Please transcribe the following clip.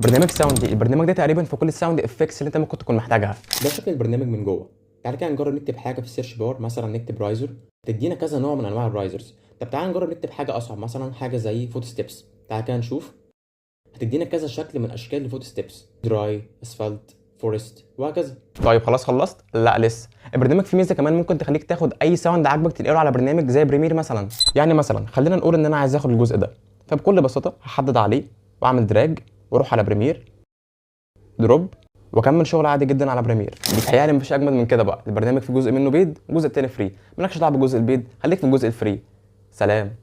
برنامج ساوندي، البرنامج ده تقريبا في كل الساوند افكتس اللي انت ممكن تكون محتاجها. ده شكل البرنامج من جوه. تعالى كده نجرب نكتب حاجه في السيرش بار، مثلا نكتب رايزر، تدينا كذا نوع من انواع الرايزرز. طب تعالى نجرب نكتب حاجه اصعب، مثلا حاجه زي فوت ستيبس. تعالى كده نشوف، هتدينا كذا شكل من اشكال الفوت ستيبس: دراي، اسفلت، فورست، وهكذا. طيب خلاص خلصت؟ لا لسه. البرنامج فيه ميزه كمان، ممكن تخليك تاخد اي ساوند عاجبك تنقله على برنامج زي بريمير مثلا. يعني مثلا خلينا نقول ان انا عايز اخد الجزء ده، فبكل بساطه هحدد عليه واعمل دراج واروح على بريمير، دروب، واكمل شغل عادي جدا على بريمير. بيتهيألي مفيش اجمد من كده بقى. البرنامج فيه جزء منه بيد وجزء تاني فري، مالكش دعوه بجزء البيد، خليك في الجزء الفري. سلام.